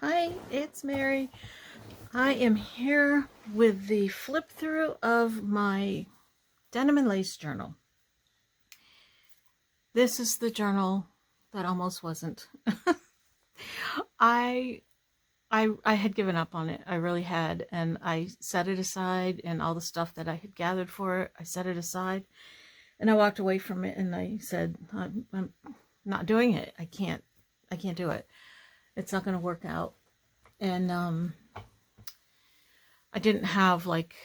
Hi, it's Mary. I am here with the flip through of my Denim and Lace journal. This is the journal that almost wasn't. I had given up on it. I really had, and I set it aside, and all the stuff that I had gathered for it, I set it aside, and I walked away from it, and I said, I'm not doing it. I can't do it. It's not going to work out. And I didn't have like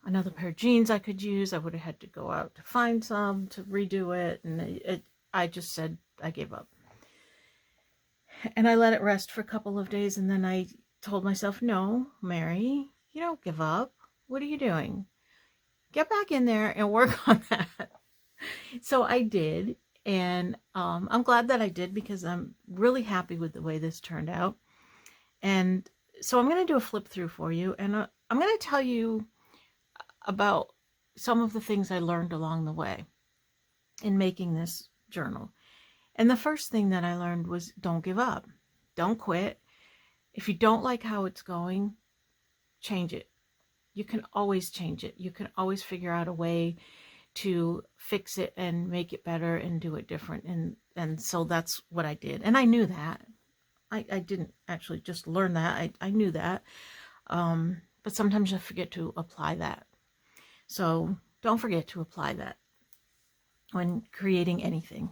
another pair of jeans I could use. I would have had to go out to find some to redo it. And I just said I gave up. And I let it rest for a couple of days. And then I told myself, no, Mary, you don't give up. What are you doing? Get back in there and work on that. So I did. And I'm glad that I did because I'm really happy with the way this turned out. And so I'm going to do a flip through for you. And I'm going to tell you about some of the things I learned along the way in making this journal. And the first thing that I learned was don't give up. Don't quit. If you don't like how it's going, change it. You can always change it. You can always figure out a way to fix it and make it better and do it different. And so that's what I did. And I knew that. I didn't actually just learn that. I knew that. But sometimes I forget to apply that. So don't forget to apply that when creating anything.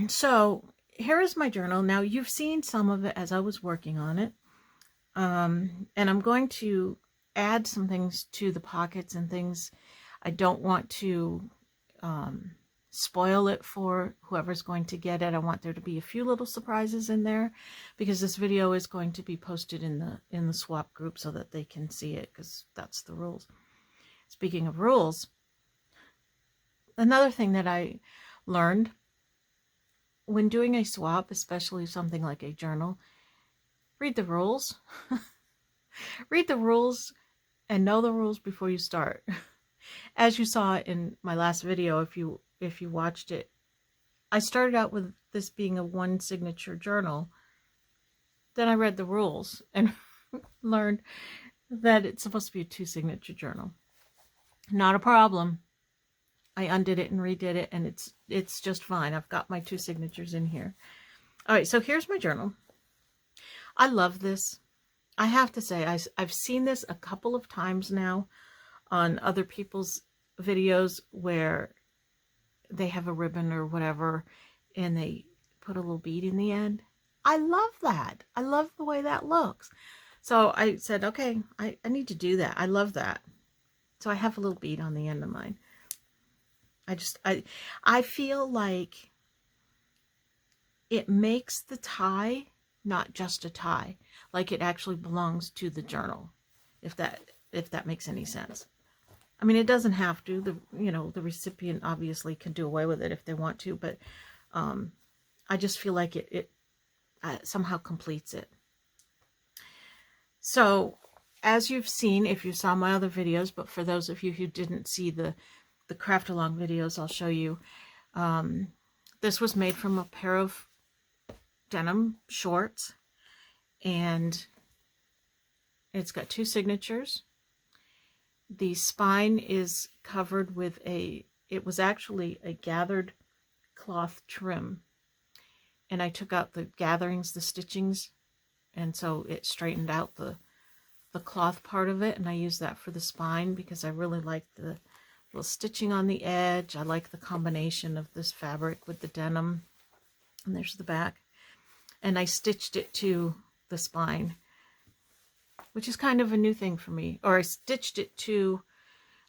So here is my journal. Now you've seen some of it as I was working on it. And I'm going to add some things to the pockets and things. I don't want to spoil it for whoever's going to get it. I want there to be a few little surprises in there because this video is going to be posted in the swap group so that they can see it, because that's the rules. Speaking of rules, another thing that I learned when doing a swap, especially something like a journal, read the rules. Read the rules and know the rules before you start. As you saw in my last video, if you watched it, I started out with this being a one signature journal. Then I read the rules and learned that it's supposed to be a 2 signature journal. Not a problem. I undid it and redid it, and it's just fine. I've got my 2 signatures in here. All right, so here's my journal. I love this. I have to say, I've seen this a couple of times now on other people's videos where they have a ribbon or whatever and they put a little bead in the end. I love that. I love the way that looks. So I said, okay, I need to do that. I love that. So I have a little bead on the end of mine. I feel like it makes the tie not just a tie, like it actually belongs to the journal, if that makes any sense. I mean, it doesn't have to. The recipient obviously can do away with it if they want to, but I just feel like it somehow completes it. So, as you've seen, if you saw my other videos, but for those of you who didn't see the craft along videos, I'll show you. This was made from a pair of denim shorts, and it's got 2 signatures. The spine is covered with it was actually a gathered cloth trim. And I took out the gatherings, the stitchings, and so it straightened out the cloth part of it. And I used that for the spine because I really like the little stitching on the edge. I like the combination of this fabric with the denim. And there's the back. And I stitched it to the spine, which is kind of a new thing for me. Or I stitched it to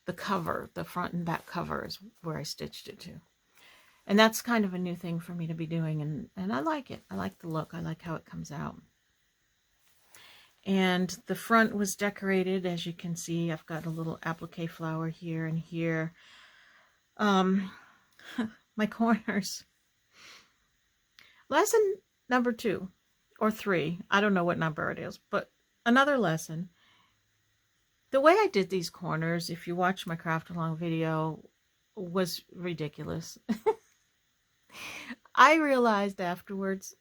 the cover, the front and back cover is where I stitched it to. And that's kind of a new thing for me to be doing, and I like it. I like the look. I like how it comes out. And the front was decorated, as you can see. I've got a little applique flower here and here. My corners. Lesson number 2 or 3. I don't know what number it is, but another lesson. The way I did these corners, if you watch my craft along video, was ridiculous. I realized afterwards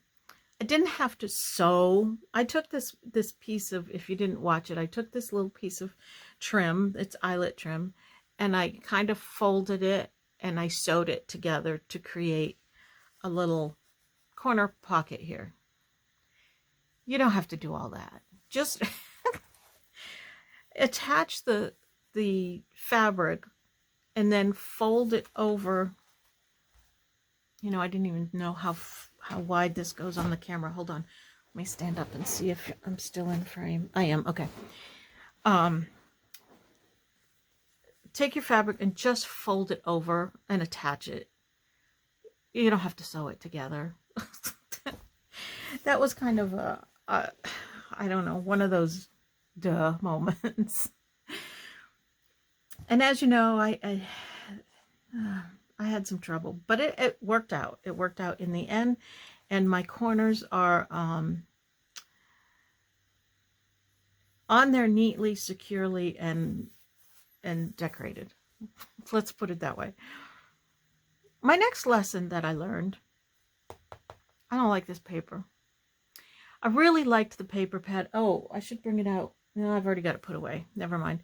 I didn't have to sew. I took this piece of, if you didn't watch it, I took this little piece of trim, it's eyelet trim, and I kind of folded it and I sewed it together to create a little corner pocket here. You don't have to do all that. Just attach the fabric and then fold it over. You know, I didn't even know how wide this goes on the camera. Hold on. Let me stand up and see if I'm still in frame. I am. Okay. Take your fabric and just fold it over and attach it. You don't have to sew it together. That was kind of a I don't know, one of those duh moments. And as you know, I had some trouble, but it worked out. It worked out in the end, and my corners are on there neatly, securely, and decorated. Let's put it that way. My next lesson that I learned, I don't like this paper. I really liked the paper pad. Oh, I should bring it out. No, I've already got it put away. Never mind.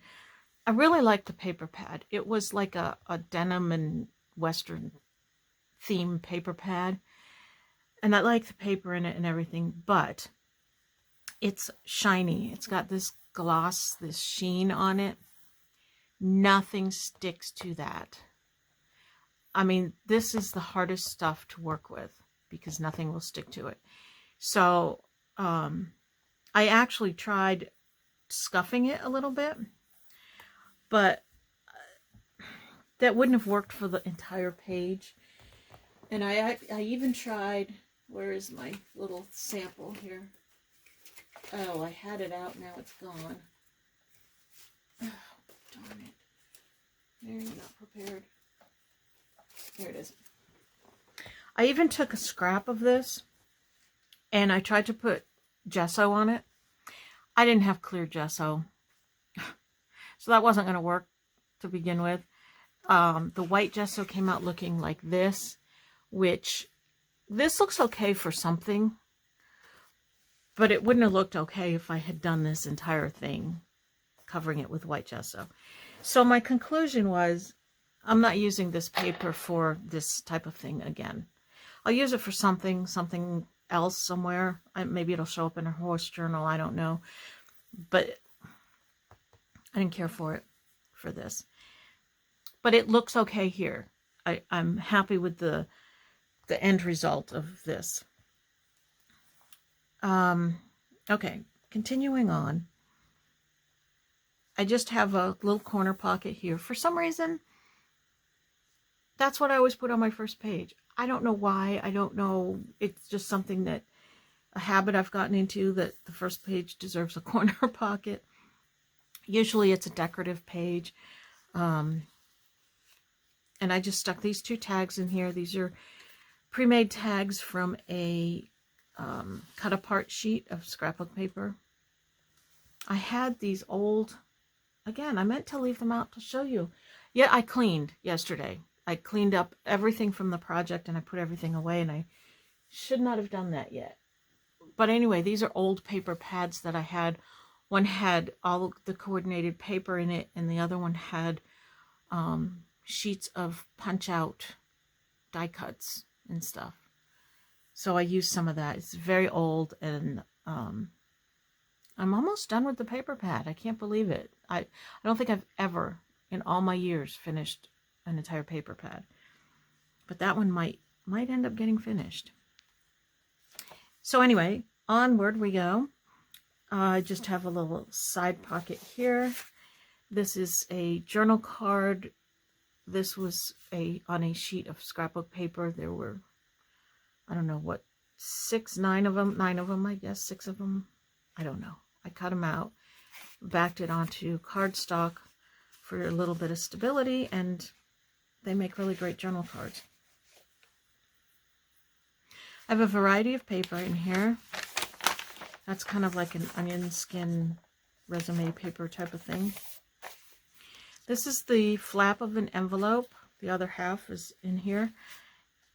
I really liked the paper pad. It was like a denim and Western theme paper pad. And I like the paper in it and everything, but it's shiny. It's got this gloss, this sheen on it. Nothing sticks to that. I mean, this is the hardest stuff to work with because nothing will stick to it. So I actually tried scuffing it a little bit, but that wouldn't have worked for the entire page. And I even tried, where is my little sample here? Oh, I had it out, now it's gone. Oh, darn it. There, you're not prepared. There it is. I even took a scrap of this and I tried to put gesso on it. I didn't have clear gesso, so that wasn't going to work to begin with. The white gesso came out looking like this, which this looks okay for something, but it wouldn't have looked okay if I had done this entire thing covering it with white gesso. So my conclusion was, I'm not using this paper for this type of thing again. I'll use it for something else somewhere. Maybe it'll show up in a horse journal, I don't know. But I didn't care for it for this. But it looks okay here. I'm happy with the end result of this. Okay, continuing on. I just have a little corner pocket here. For some reason, that's what I always put on my first page. I don't know why. I don't know. It's just something that, a habit I've gotten into, that the first page deserves a corner pocket. Usually it's a decorative page. And I just stuck these two tags in here. These are pre-made tags from a cut apart sheet of scrapbook paper. I had these old, again, I meant to leave them out to show you. Yeah, I cleaned yesterday. I cleaned up everything from the project and I put everything away, and I should not have done that yet. But anyway, these are old paper pads that I had. One had all the coordinated paper in it, and the other one had sheets of punch out die cuts and stuff. So I used some of that. It's very old, and I'm almost done with the paper pad. I can't believe it. I don't think I've ever in all my years finished an entire paper pad, but that one might end up getting finished. So anyway, onward we go. I just have a little side pocket here. This is a journal card. This was on a sheet of scrapbook paper. There were, I don't know what, 9 of them, I guess, 6 of them. I don't know. I cut them out, backed it onto cardstock for a little bit of stability, and they make really great journal cards. I have a variety of paper in here. That's kind of like an onion skin resume paper type of thing. This is the flap of an envelope. The other half is in here.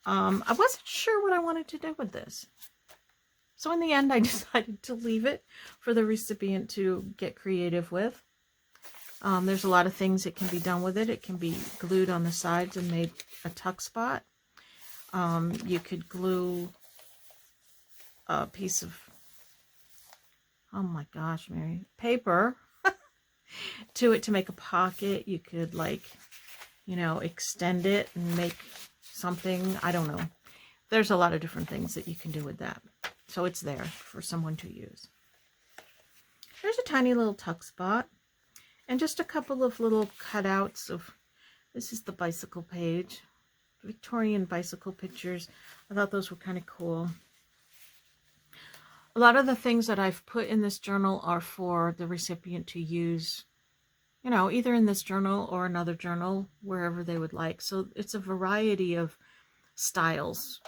I wasn't sure what I wanted to do with this. So in the end, I decided to leave it for the recipient to get creative with. There's a lot of things that can be done with it. It can be glued on the sides and made a tuck spot. You could glue a piece of, oh my gosh, Mary, paper to it to make a pocket. You could, like, you know, extend it and make something. I don't know. There's a lot of different things that you can do with that. So it's there for someone to use. There's a tiny little tuck spot. And just a couple of little cutouts of, this is the bicycle page. Victorian bicycle pictures. I thought those were kind of cool. A lot of the things that I've put in this journal are for the recipient to use, you know, either in this journal or another journal, wherever they would like. So it's a variety of styles,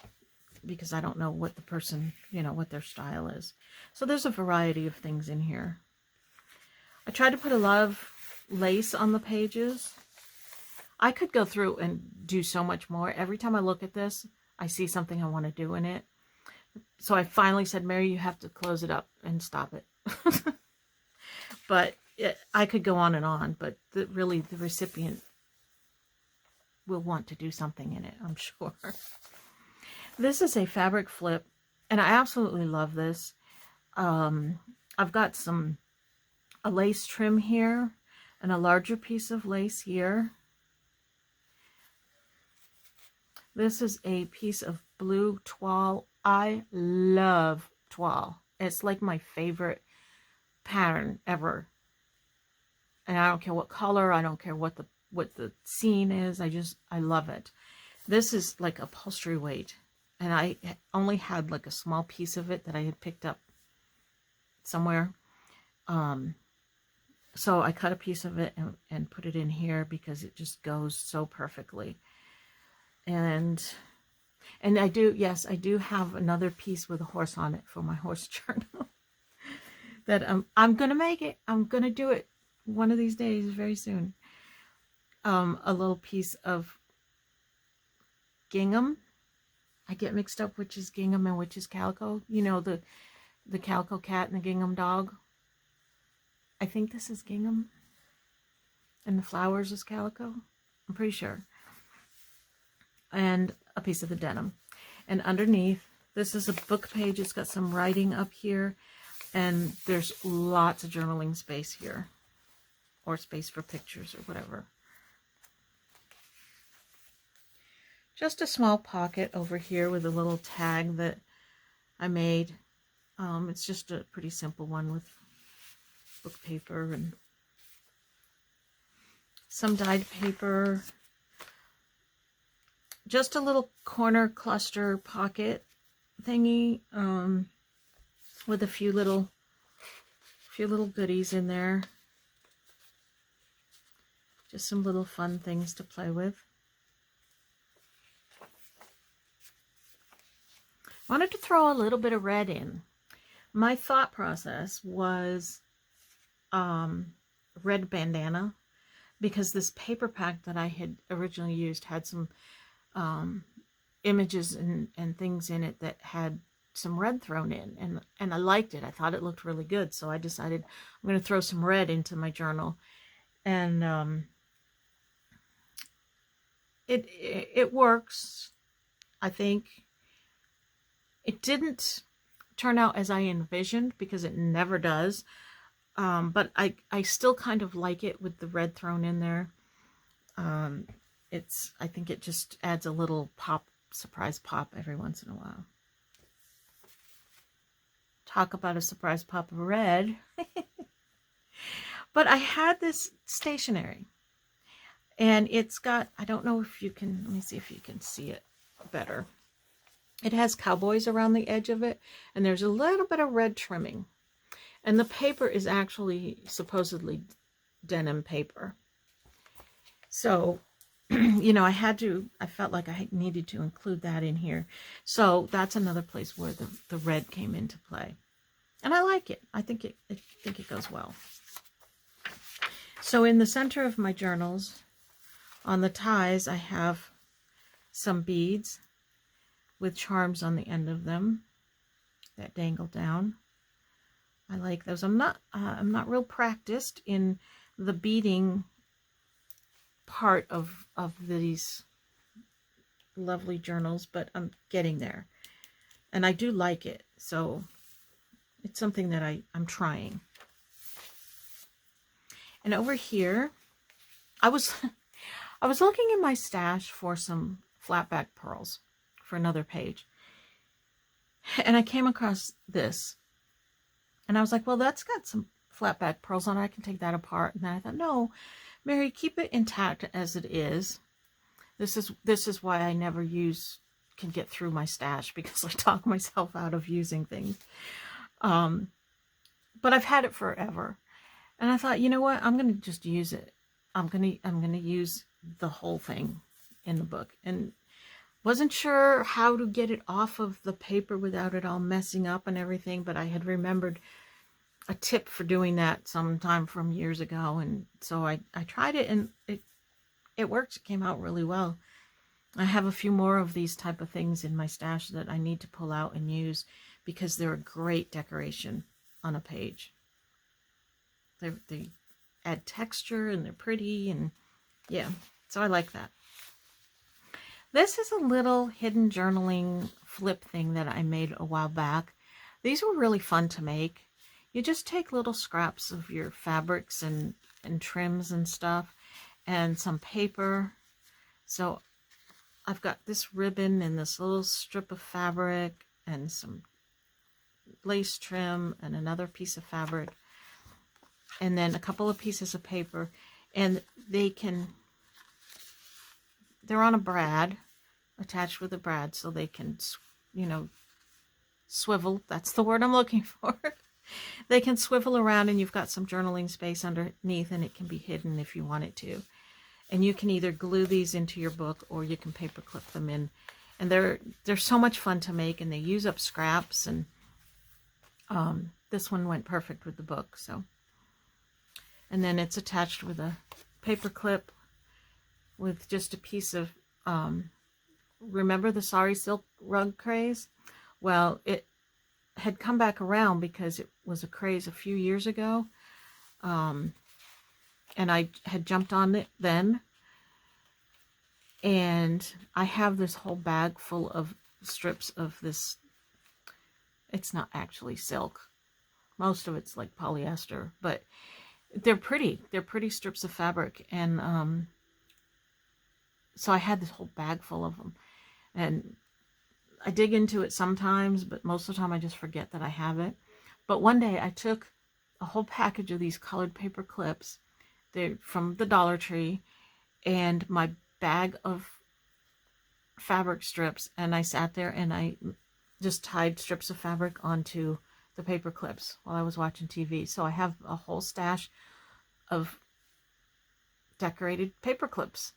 because I don't know what the person, you know, what their style is. So there's a variety of things in here. I tried to put a lot of lace on the pages. I could go through and do so much more. Every time I look at this, I see something I want to do in it. So I finally said, Mary, you have to close it up and stop it. But I could go on, but really the recipient will want to do something in it, I'm sure. This is a fabric flip, and I absolutely love this. I've got a lace trim here and a larger piece of lace here. This is a piece of blue toile. I love toile. It's like my favorite pattern ever. And I don't care what color, I don't care what the scene is. I love it. This is like upholstery weight. And I only had like a small piece of it that I had picked up somewhere. So I cut a piece of it and put it in here because it just goes so perfectly. And I do, yes, I do have another piece with a horse on it for my horse journal. That I'm going to make it. I'm going to do it one of these days, very soon. A little piece of gingham. I get mixed up which is gingham and which is calico. You know, the calico cat and the gingham dog. I think this is gingham. And the flowers is calico. I'm pretty sure. And a piece of the denim. And underneath, this is a book page. It's got some writing up here. And there's lots of journaling space here. Or space for pictures or whatever. Just a small pocket over here with a little tag that I made. It's just a pretty simple one with book paper and some dyed paper. Just a little corner cluster pocket thingy with a few little goodies in there. Just some little fun things to play with. I wanted to throw a little bit of red in. My thought process was red bandana, because this paper pack that I had originally used had some images and things in it that had some red thrown in, and I liked it. I thought it looked really good, so I decided I'm going to throw some red into my journal. And it works, I think. It didn't turn out as I envisioned, because it never does. But I still kind of like it with the red thrown in there. I think it just adds a little pop, surprise pop every once in a while. Talk about a surprise pop of red. But I had this stationery, and it's got, I don't know if you can, let me see if you can see it better. It has cowboys around the edge of it, and there's a little bit of red trimming. And the paper is actually supposedly denim paper. So, you know, I felt like I needed to include that in here. So that's another place where the red came into play. And I like it. I think it goes well. So in the center of my journals, on the ties, I have some beads with charms on the end of them. that dangle down. I like those. I'm not real practiced in the beading part of these lovely journals, but I'm getting there. And I do like it. So it's something that I'm trying. And over here, I was I was looking in my stash for some flatback pearls for another page. And I came across this. And I was like, well, that's got some flatback pearls on it. I can take that apart. And then I thought, no, Mary, keep it intact as it is. This is why I never can get through my stash, because I talk myself out of using things. But I've had it forever. And I thought, you know what? I'm going to just use it. I'm going to use the whole thing in the book. And wasn't sure how to get it off of the paper without it all messing up and everything, but I had remembered a tip for doing that sometime from years ago, and so I tried it, and it worked. It came out really well. I have a few more of these type of things in my stash that I need to pull out and use, because they're a great decoration on a page. They add texture, and they're pretty, and yeah, so I like that. This is a little hidden journaling flip thing that I made a while back. These were really fun to make. You just take little scraps of your fabrics and trims and stuff, and some paper. So I've got this ribbon and this little strip of fabric and some lace trim and another piece of fabric, and then a couple of pieces of paper, and they're on a brad, attached with a brad, so they can, you know, swivel. That's the word I'm looking for. They can swivel around, and you've got some journaling space underneath, and it can be hidden if you want it to. And you can either glue these into your book, or you can paper clip them in. And they're so much fun to make, and they use up scraps, and this one went perfect with the book. So, and then it's attached with a paper clip with just a piece of remember the sari silk rug craze? Well, it had come back around because it was a craze a few years ago. And I had jumped on it then. And I have this whole bag full of strips of this. It's not actually silk. Most of it's like polyester, but they're pretty. They're pretty strips of fabric. And so I had this whole bag full of them. And I dig into it sometimes, but most of the time I just forget that I have it. But one day I took a whole package of these colored paper clips. They're from the Dollar Tree, and my bag of fabric strips, and I sat there and I just tied strips of fabric onto the paper clips while I was watching TV. So I have a whole stash of decorated paper clips.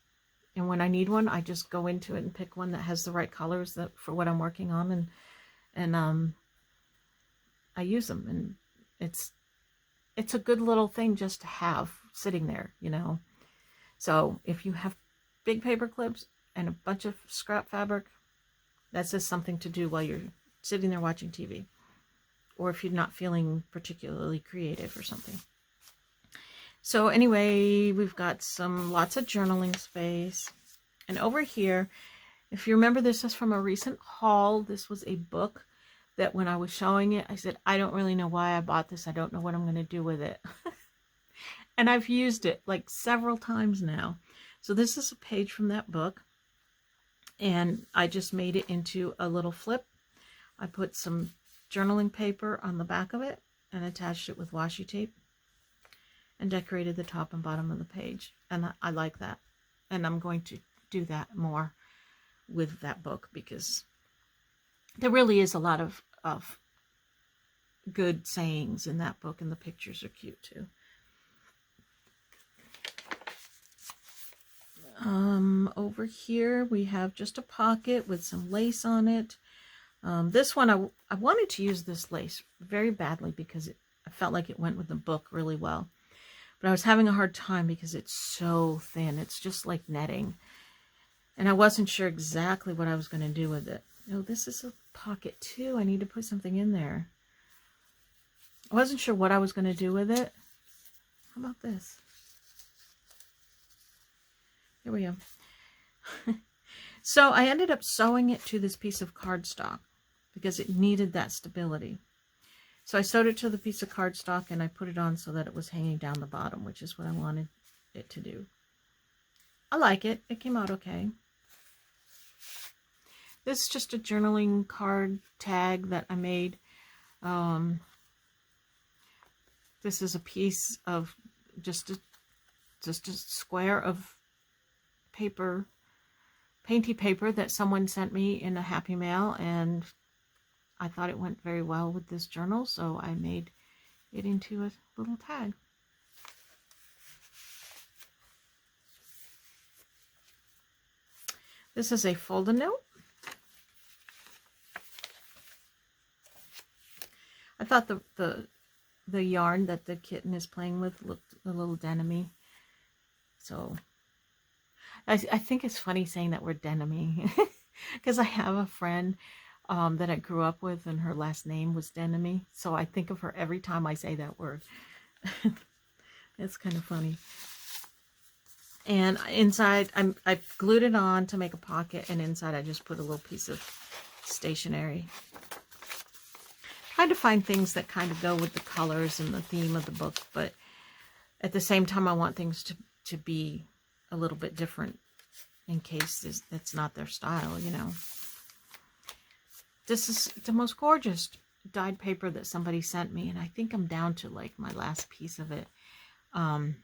And when I need one, I just go into it and pick one that has the right colors for what I'm working on, and I use them. And it's a good little thing just to have sitting there, you know. So if you have big paper clips and a bunch of scrap fabric, that's just something to do while you're sitting there watching TV, or if you're not feeling particularly creative or something. So anyway, we've got lots of journaling space. And over here, if you remember, this is from a recent haul. This was a book that when I was showing it, I said, I don't really know why I bought this. I don't know what I'm going to do with it. And I've used it like several times now. So this is a page from that book. And I just made it into a little flip. I put some journaling paper on the back of it and attached it with washi tape, and decorated the top and bottom of the page. And I like that. And I'm going to do that more with that book, because there really is a lot of good sayings in that book, and the pictures are cute too. Over here we have just a pocket with some lace on it. This one, I wanted to use this lace very badly because I felt like it went with the book really well. But I was having a hard time because it's so thin. It's just like netting. And I wasn't sure exactly what I was going to do with it. No, this is a pocket too. I need to put something in there. I wasn't sure what I was going to do with it. How about this? Here we go. So I ended up sewing it to this piece of cardstock because it needed that stability. So I sewed it to the piece of cardstock and I put it on so that it was hanging down the bottom, which is what I wanted it to do. I like it. It came out okay. This is just a journaling card tag that I made. This is a piece of just a square of paper, painty paper that someone sent me in a Happy Mail, and I thought it went very well with this journal, so I made it into a little tag. This is a fold-a note. I thought the yarn that the kitten is playing with looked a little denim-y. So I think it's funny saying that word denim-y because I have a friend that I grew up with and her last name was Denim-y. So I think of her every time I say that word. It's kind of funny. And inside, I've glued it on to make a pocket, and inside I just put a little piece of stationery. Trying to find things that kind of go with the colors and the theme of the book, but at the same time I want things to be a little bit different in case that's not their style, you know. This is the most gorgeous dyed paper that somebody sent me, and I think I'm down to like my last piece of it. And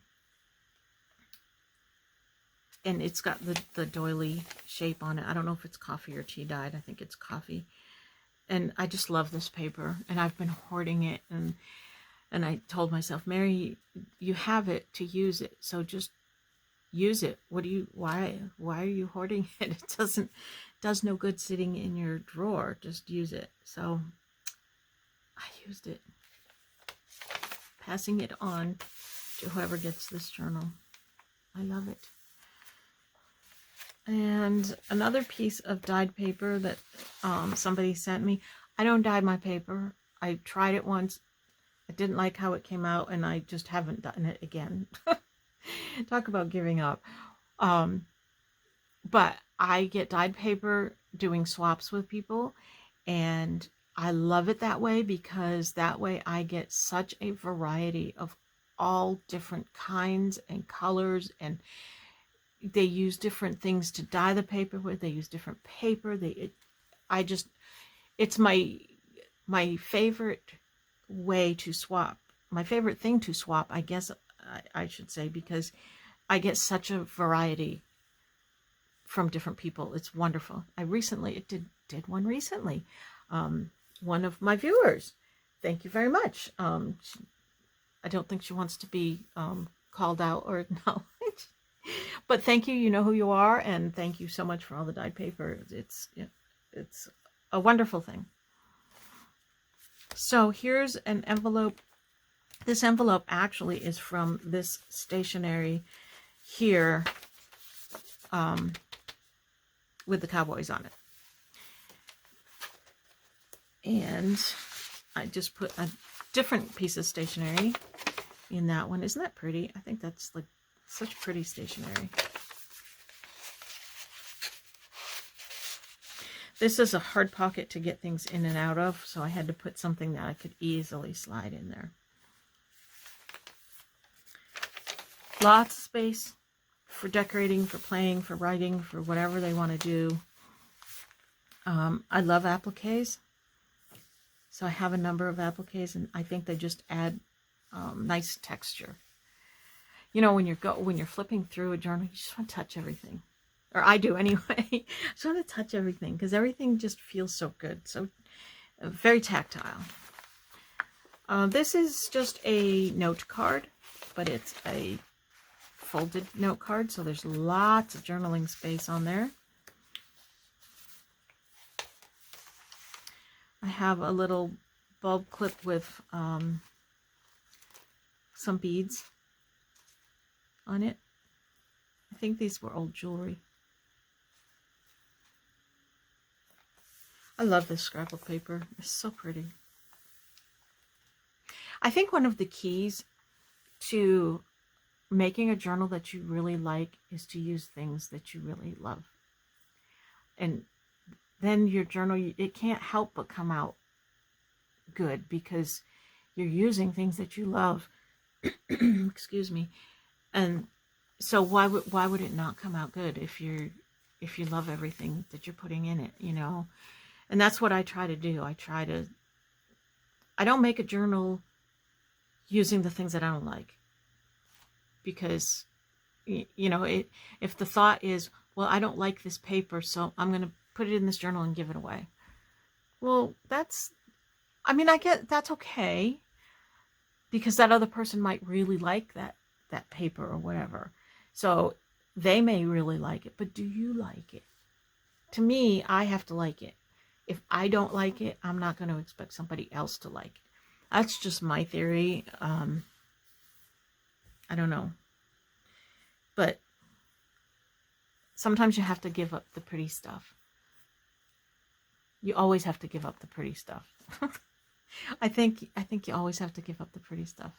it's got the doily shape on it. I don't know if it's coffee or tea dyed. I think it's coffee. And I just love this paper, and I've been hoarding it, and I told myself, Mary, you have it to use it, so just use it. Why are you hoarding it? It does no good sitting in your drawer. Just use it. So I used it, passing it on to whoever gets this journal. I love it. And another piece of dyed paper that somebody sent me. I don't dye my paper. I tried it once. I didn't like how it came out, and I just haven't done it again. Talk about giving up. But I get dyed paper doing swaps with people, and I love it that way because that way I get such a variety of all different kinds and colors, and they use different things to dye the paper with. They use different paper. It's my favorite way to swap. My favorite thing to swap, I guess I should say, because I get such a variety from different people. It's wonderful. I recently did one recently. One of my viewers. Thank you very much. I don't think she wants to be called out or acknowledged. But thank you, you know who you are, and thank you so much for all the dyed paper. It's a wonderful thing. So here's an envelope. This envelope actually is from this stationery here with the cowboys on it. And I just put a different piece of stationery in that one. Isn't that pretty? I think that's like such pretty stationery. This is a hard pocket to get things in and out of, so I had to put something that I could easily slide in there. Lots of space for decorating, for playing, for writing, for whatever they want to do. I love appliques. So I have a number of appliques, and I think they just add nice texture. You know, when you're flipping through a journal, you just want to touch everything. Or I do anyway. I just want to touch everything because everything just feels so good. So very tactile. This is just a note card, but it's a folded note card. So there's lots of journaling space on there. I have a little bulb clip with some beads on it. I think these were old jewelry. I love this scrapbook paper. It's so pretty. I think one of the keys to making a journal that you really like is to use things that you really love. And then your journal, it can't help but come out good because you're using things that you love. Excuse me. And so why would it not come out good if you love everything that you're putting in it, you know? And that's what I try to do. I don't make a journal using the things that I don't like, because you know, if the thought is, well, I don't like this paper, so I'm going to put it in this journal and give it away. Well, I get that's okay, because that other person might really like that paper or whatever. So they may really like it, but do you like it? To me, I have to like it. If I don't like it, I'm not going to expect somebody else to like it. That's just my theory. I don't know. But sometimes you have to give up the pretty stuff. You always have to give up the pretty stuff. I think you always have to give up the pretty stuff.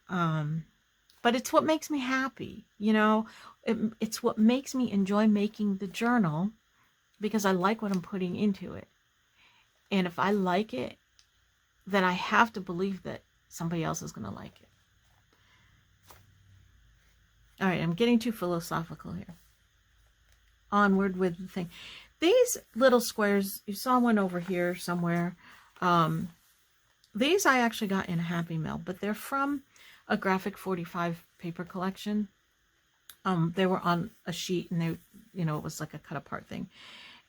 But it's what makes me happy, you know. It's what makes me enjoy making the journal, because I like what I'm putting into it. And if I like it, then I have to believe that somebody else is going to like it. All right, I'm getting too philosophical here. Onward with the thing. These little squares, you saw one over here somewhere. These I actually got in a Happy Mail, but they're from a Graphic 45 paper collection. They were on a sheet, and they, you know, it was like a cut apart thing.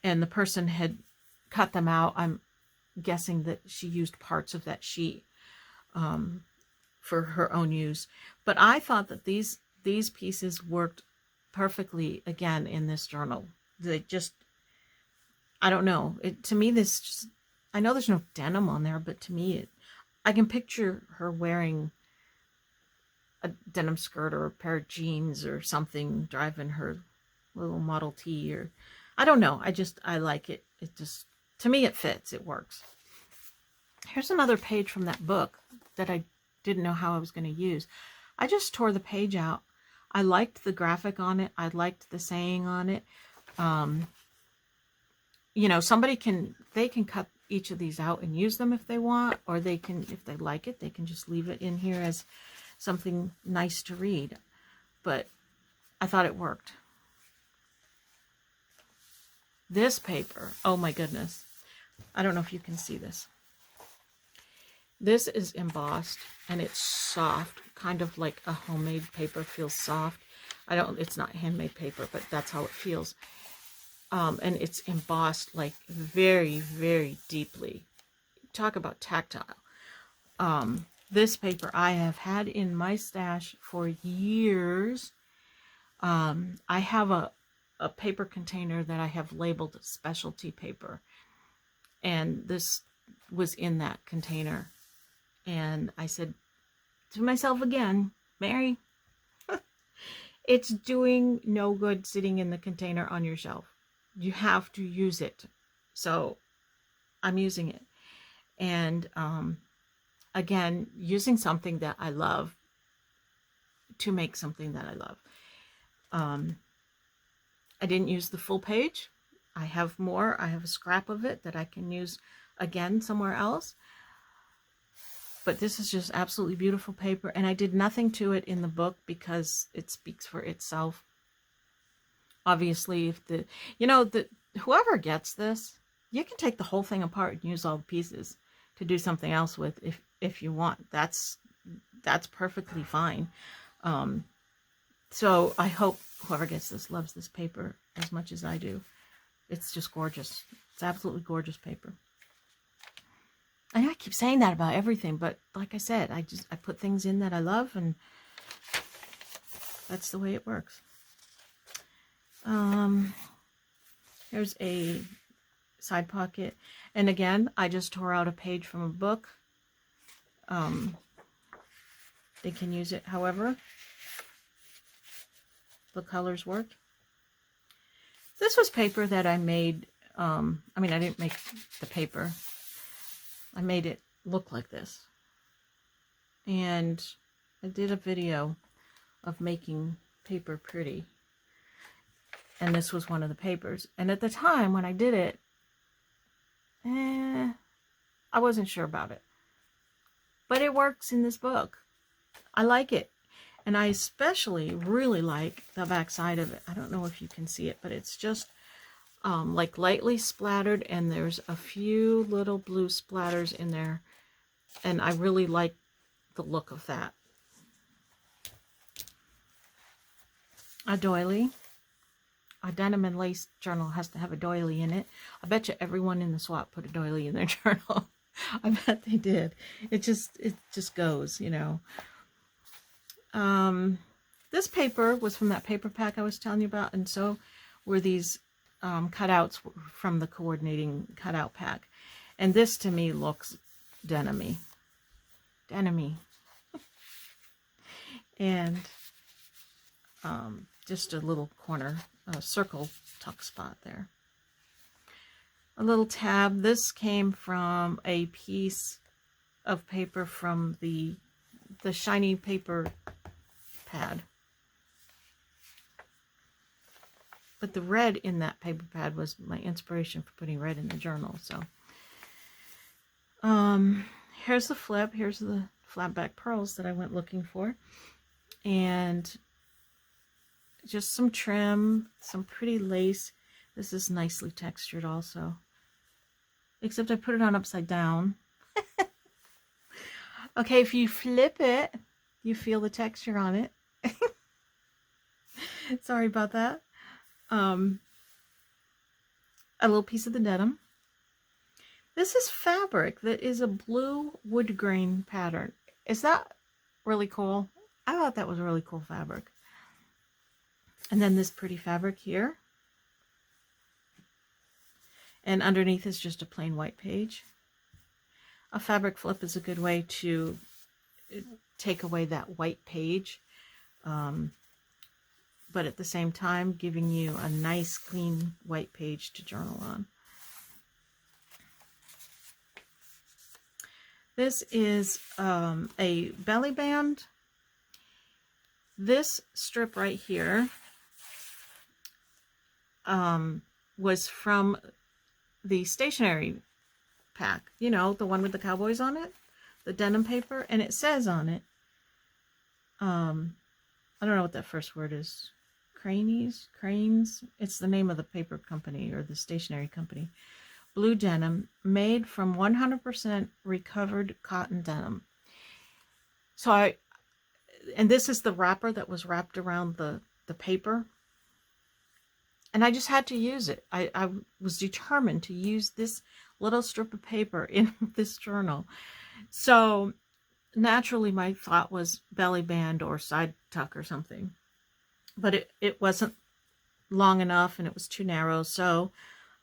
And the person had cut them out. I'm guessing that she used parts of that sheet for her own use. But I thought that these pieces worked perfectly, again, in this journal. They just, I don't know. To me, this just, I know there's no denim on there, but to me, I can picture her wearing a denim skirt or a pair of jeans or something, driving her little Model T, or I don't know. I like it. It just, to me, it fits. It works. Here's another page from that book that I didn't know how I was going to use. I just tore the page out. I liked the graphic on it. I liked the saying on it. You know, they can cut each of these out and use them if they want, or they can, if they like it, they can just leave it in here as something nice to read. But I thought it worked. This paper, oh my goodness. I don't know if you can see this. This is embossed, and it's soft, kind of like a homemade paper feels soft. It's not handmade paper, but that's how it feels. And it's embossed like very, very deeply. Talk about tactile. This paper I have had in my stash for years. I have a paper container that I have labeled specialty paper. And this was in that container. And I said to myself again, Mary, it's doing no good sitting in the container on your shelf. You have to use it. So I'm using it. And again, using something that I love to make something that I love. I didn't use the full page. I have more. I have a scrap of it that I can use again somewhere else. But this is just absolutely beautiful paper. And I did nothing to it in the book because it speaks for itself. Obviously, if whoever gets this, you can take the whole thing apart and use all the pieces to do something else with if you want. That's perfectly fine. So I hope whoever gets this loves this paper as much as I do. It's just gorgeous. It's absolutely gorgeous paper. And I keep saying that about everything, but like I said, I put things in that I love, and that's the way it works. Here's a side pocket, and again, I just tore out a page from a book. They can use it however the colors work. This was paper that I made I mean, I didn't make the paper. I made it look like this. And I did a video of making paper pretty. And this was one of the papers. And at the time when I did it, I wasn't sure about it. But it works in this book. I like it. And I especially really like the back side of it. I don't know if you can see it, but it's just like lightly splattered, and there's a few little blue splatters in there. And I really like the look of that. A doily. A Denim and Lace journal has to have a doily in it. I bet you everyone in the swap put a doily in their journal. I bet they did. It just goes, you know. This paper was from that paper pack I was telling you about, and so were these cutouts from the coordinating cutout pack. And this to me looks denim-y. Denim-y. And just a little corner, circle tuck spot there. A little tab. This came from a piece of paper from the shiny paper pad. But the red in that paper pad was my inspiration for putting red in the journal. So here's the flip. Here's the flat back pearls that I went looking for. And just some trim, some pretty lace. This is nicely textured also. Except I put it on upside down. Okay, if you flip it, you feel the texture on it. Sorry about that. A little piece of the denim. This is fabric that is a blue wood grain pattern. Is that really cool? I thought that was a really cool fabric. And then this pretty fabric here. And underneath is just a plain white page. A fabric flip is a good way to take away that white page, but at the same time giving you a nice clean white page to journal on. This is a belly band. This strip right here was from the stationery pack, you know, the one with the cowboys on it, the denim paper, and it says on it, I don't know what that first word is, cranes, it's the name of the paper company or the stationery company. Blue denim, made from 100% recovered cotton denim. So and this is the wrapper that was wrapped around the paper. And I just had to use it. I was determined to use this little strip of paper in this journal. So naturally my thought was belly band or side tuck or something. But it wasn't long enough and it was too narrow. So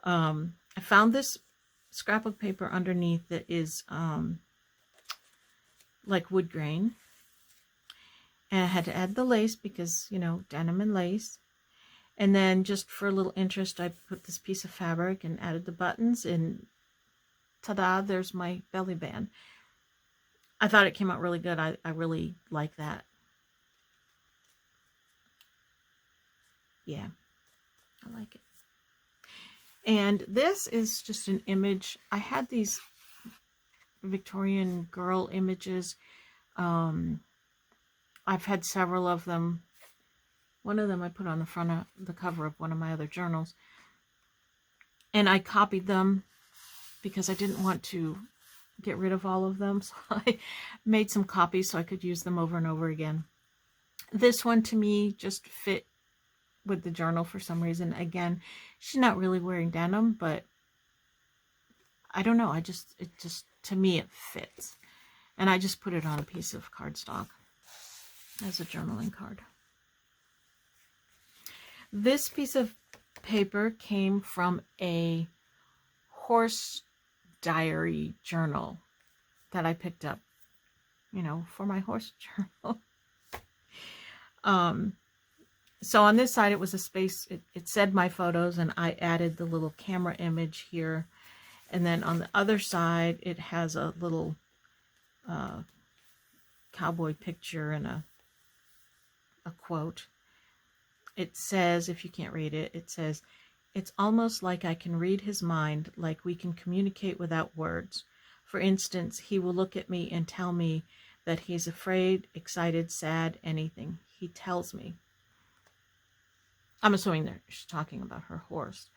I found this scrap of paper underneath that is like wood grain. And I had to add the lace because, you know, denim and lace. And then just for a little interest, I put this piece of fabric and added the buttons, and ta-da, there's my belly band. I thought it came out really good. I really like that. Yeah, I like it. And this is just an image. I had these Victorian girl images. I've had several of them. One of them I put on the front of the cover of one of my other journals. And I copied them because I didn't want to get rid of all of them. So I made some copies so I could use them over and over again. This one to me just fit with the journal for some reason. Again, she's not really wearing denim, but I don't know. To me, it fits. And I just put it on a piece of cardstock as a journaling card. This piece of paper came from a horse diary journal that I picked up, you know, for my horse journal. So on this side, it was a space, it said my photos, and I added the little camera image here. And then on the other side, it has a little cowboy picture and a quote. It says, if you can't read it, it says, "It's almost like I can read his mind, like we can communicate without words. For instance, he will look at me and tell me that he's afraid, excited, sad, anything. He tells me." I'm assuming that she's talking about her horse.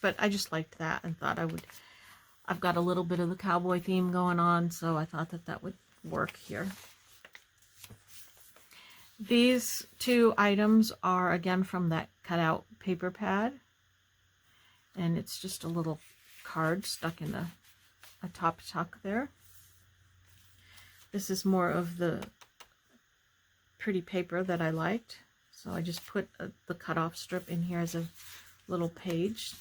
But I just liked that and thought I've got a little bit of the cowboy theme going on, so I thought that would work here. These two items are again from that cutout paper pad, and it's just a little card stuck in a top tuck there. This is more of the pretty paper that I liked, so I just put the cutoff strip in here as a little page.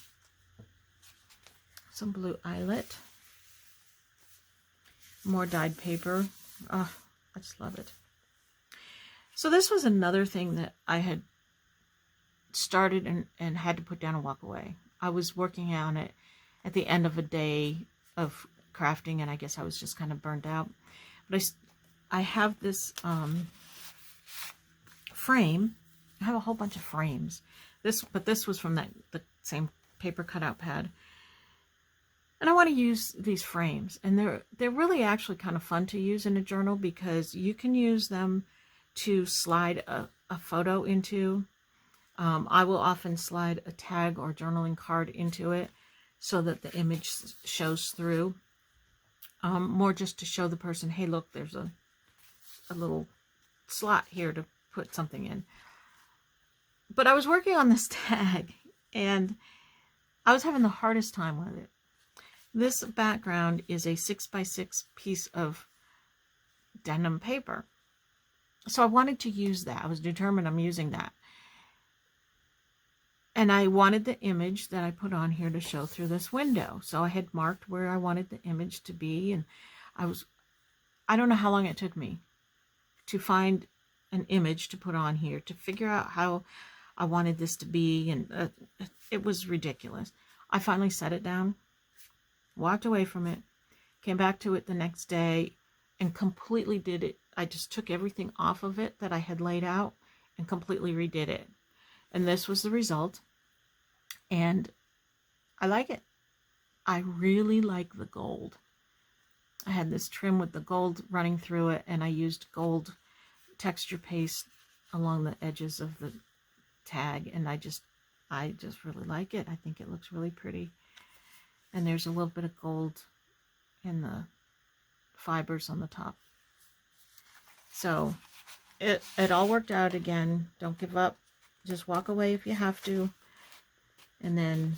Some blue eyelet, more dyed paper. Oh, I just love it. So this was another thing that I had started and had to put down and walk away. I was working on it at the end of a day of crafting, and I guess I was just kind of burnt out. But I have this frame. I have a whole bunch of frames. But this was from the same paper cutout pad. And I want to use these frames, and they're really actually kind of fun to use in a journal because you can use them to slide a photo into. I will often slide a tag or journaling card into it so that the image shows through. More just to show the person, hey, look, there's a little slot here to put something in. But I was working on this tag, and I was having the hardest time with it. This background is a 6x6 piece of denim paper. So I wanted to use that. I was determined I'm using that. And I wanted the image that I put on here to show through this window. So I had marked where I wanted the image to be. And I don't know how long it took me to find an image to put on here, to figure out how I wanted this to be. And it was ridiculous. I finally set it down, walked away from it, came back to it the next day, and completely did it. I just took everything off of it that I had laid out and completely redid it. And this was the result. And I like it. I really like the gold. I had this trim with the gold running through it, and I used gold texture paste along the edges of the tag, and I just really like it. I think it looks really pretty. And there's a little bit of gold in the fibers on the top. So it all worked out again. Don't give up. Just walk away if you have to, and then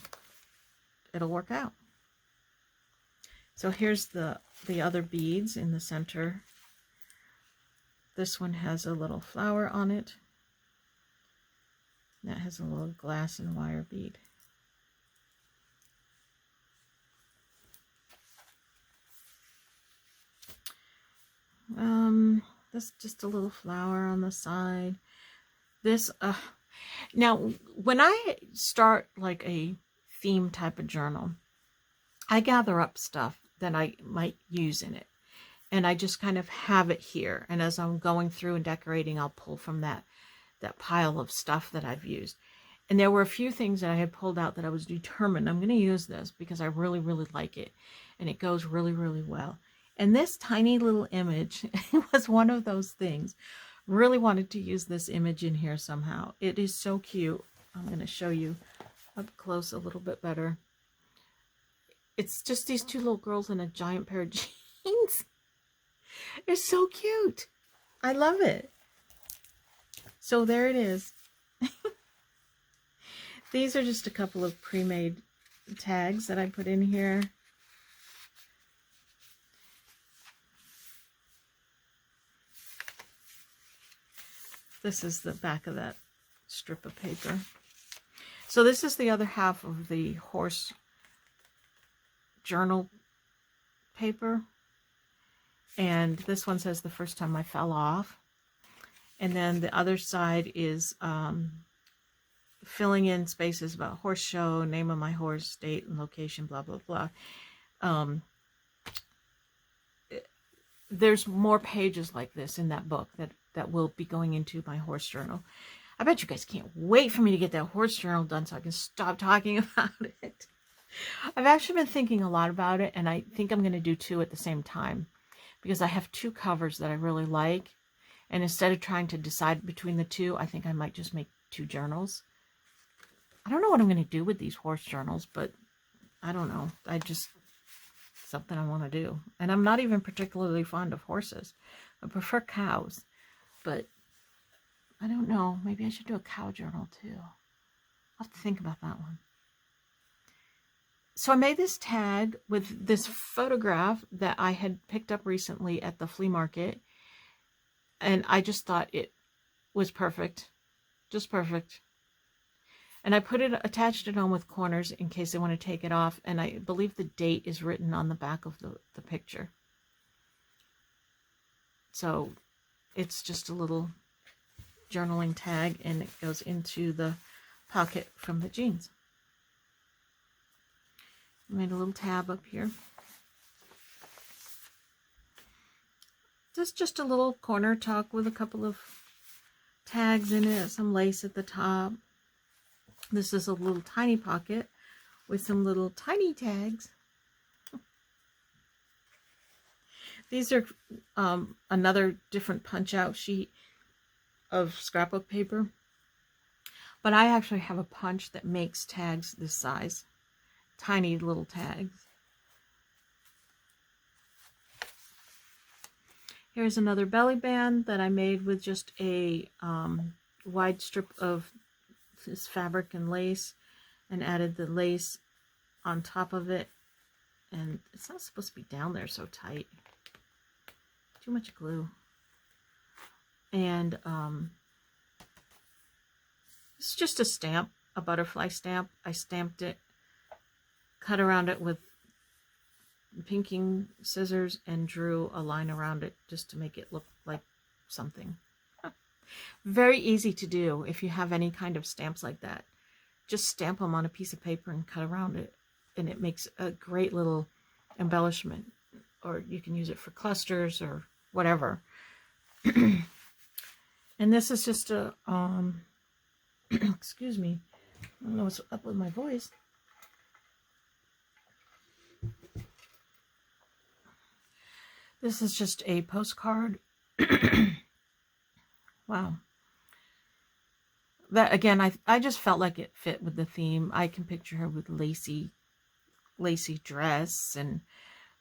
it'll work out. So here's the other beads in the center. This one has a little flower on it. That has a little glass and wire bead. This just a little flower on the side. This now when I start like a theme type of journal, I gather up stuff that I might use in it, and I just kind of have it here, and as I'm going through and decorating, I'll pull from that pile of stuff that I've used. And there were a few things that I had pulled out that I was determined I'm going to use this because I really, really like it, and it goes really, really well. And this tiny little image was one of those things. Really wanted to use this image in here somehow. It is so cute. I'm going to show you up close a little bit better. It's just these two little girls in a giant pair of jeans. It's so cute. I love it. So there it is. These are just a couple of pre-made tags that I put in here. This is the back of that strip of paper. So this is the other half of the horse journal paper. And this one says, "The first time I fell off." And then the other side is filling in spaces about horse show, name of my horse, date and location, blah, blah, blah. There's more pages like this in that book that will be going into my horse journal. I bet you guys can't wait for me to get that horse journal done so I can stop talking about it. I've actually been thinking a lot about it, and I think I'm going to do 2 at the same time because I have 2 covers that I really like. And instead of trying to decide between the 2, I think I might just make 2 journals. I don't know what I'm going to do with these horse journals, but I don't know. Something I want to do. And I'm not even particularly fond of horses. I prefer cows, but I don't know. Maybe I should do a cow journal too. I'll have to think about that one. So I made this tag with this photograph that I had picked up recently at the flea market. And I just thought it was perfect. Just perfect. And I attached it on with corners in case I want to take it off. And I believe the date is written on the back of the picture. So it's just a little journaling tag, and it goes into the pocket from the jeans. I made a little tab up here. This is just a little corner tuck with a couple of tags in it, some lace at the top. This is a little tiny pocket with some little tiny tags. These are another different punch out sheet of scrapbook paper. But I actually have a punch that makes tags this size. Tiny little tags. Here's another belly band that I made with just a wide strip of this fabric and lace, and added the lace on top of it. And it's not supposed to be down there so tight. Too much glue. And it's just a stamp, a butterfly stamp. I stamped it, cut around it with pinking scissors, and drew a line around it just to make it look like something. Very easy to do if you have any kind of stamps like that. Just stamp them on a piece of paper and cut around it, and it makes a great little embellishment. Or you can use it for clusters or whatever. And this is just a excuse me, I don't know what's up with my voice. This is just a postcard. Wow. That again, I just felt like it fit with the theme. I can picture her with lacy dress, and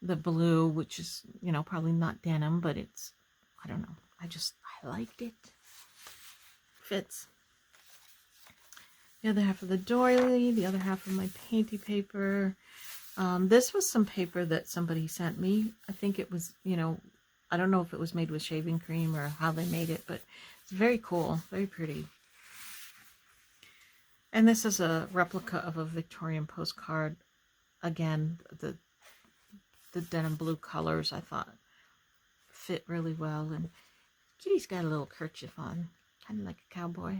the blue, which is, you know, probably not denim, but it's, I don't know. I liked it. Fits. The other half of the doily, the other half of my painty paper. This was some paper that somebody sent me. I think it was, you know, I don't know if it was made with shaving cream or how they made it, but it's very cool, very pretty. And this is a replica of a Victorian postcard. Again, the denim blue colors I thought fit really well. And Kitty's got a little kerchief on, kind of like a cowboy.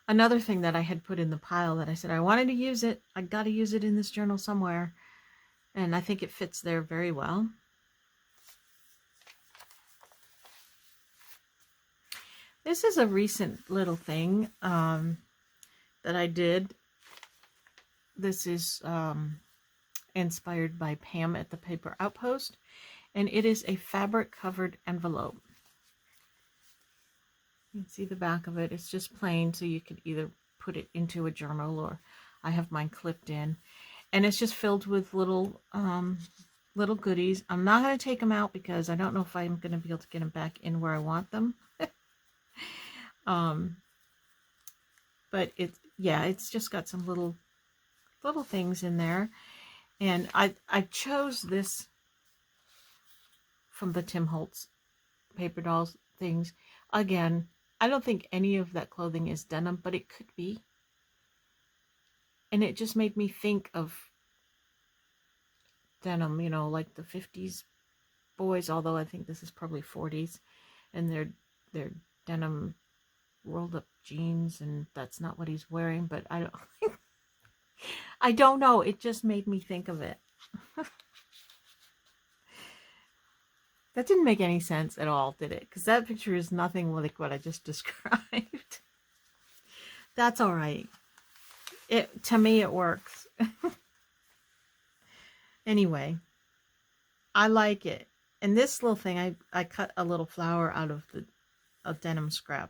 Another thing that I had put in the pile that I said I wanted to use it. I got to use it in this journal somewhere. And I think it fits there very well. This is a recent little thing that I did. This is inspired by Pam at the Paper Outpost. And it is a fabric covered envelope. You can see the back of it. It's just plain, so you could either put it into a journal, or I have mine clipped in. And it's just filled with little little goodies. I'm not going to take them out because I don't know if I'm going to be able to get them back in where I want them. But it's just got some little things in there. And I chose this from the Tim Holtz Paper Dolls things. Again, I don't think any of that clothing is denim, but it could be. And it just made me think of denim, you know, like the 50s boys, although I think this is probably 40s, and they're denim rolled up jeans, and that's not what he's wearing, but I don't know, it just made me think of it. That didn't make any sense at all, did it? Because that picture is nothing like what I just described. That's all right. To me, it works. Anyway, I like it. And this little thing, I cut a little flower out of a denim scrap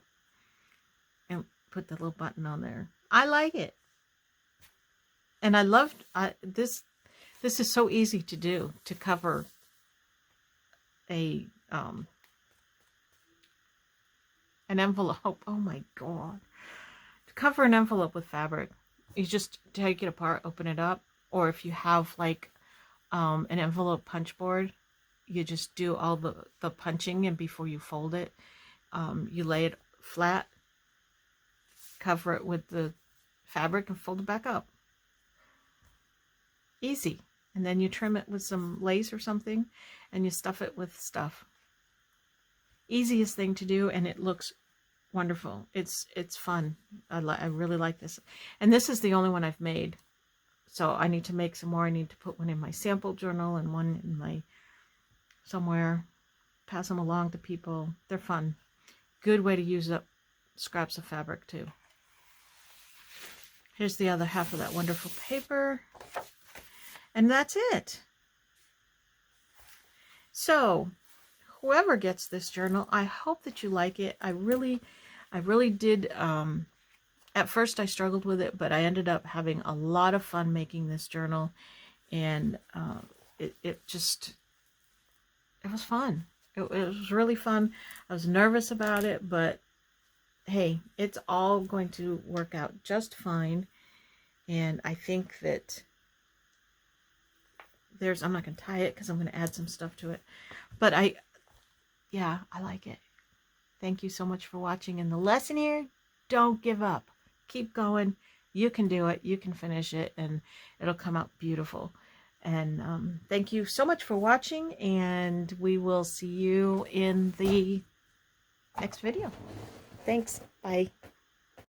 and put the little button on there. I like it. And I loved this. This is so easy to do, to cover an envelope. Oh my God. To cover an envelope with fabric, you just take it apart, open it up, or if you have like an envelope punch board, you just do all the punching, and before you fold it, you lay it flat, cover it with the fabric, and fold it back up. Easy. And then you trim it with some lace or something, and you stuff it with stuff. Easiest thing to do, and it looks wonderful. It's fun. I really like this. And this is the only one I've made. So I need to make some more. I need to put one in my sample journal and one in my somewhere. Pass them along to people. They're fun. Good way to use up scraps of fabric too. Here's the other half of that wonderful paper. And that's it. So whoever gets this journal, I hope that you like it. I really did. At first I struggled with it, but I ended up having a lot of fun making this journal, and it was fun. It was really fun. I was nervous about it, but hey, it's all going to work out just fine. And I think that I'm not going to tie it because I'm going to add some stuff to it. But yeah, I like it. Thank you so much for watching. And the lesson here, don't give up. Keep going. You can do it. You can finish it, and it'll come out beautiful. And thank you so much for watching, and we will see you in the next video. Thanks. Bye.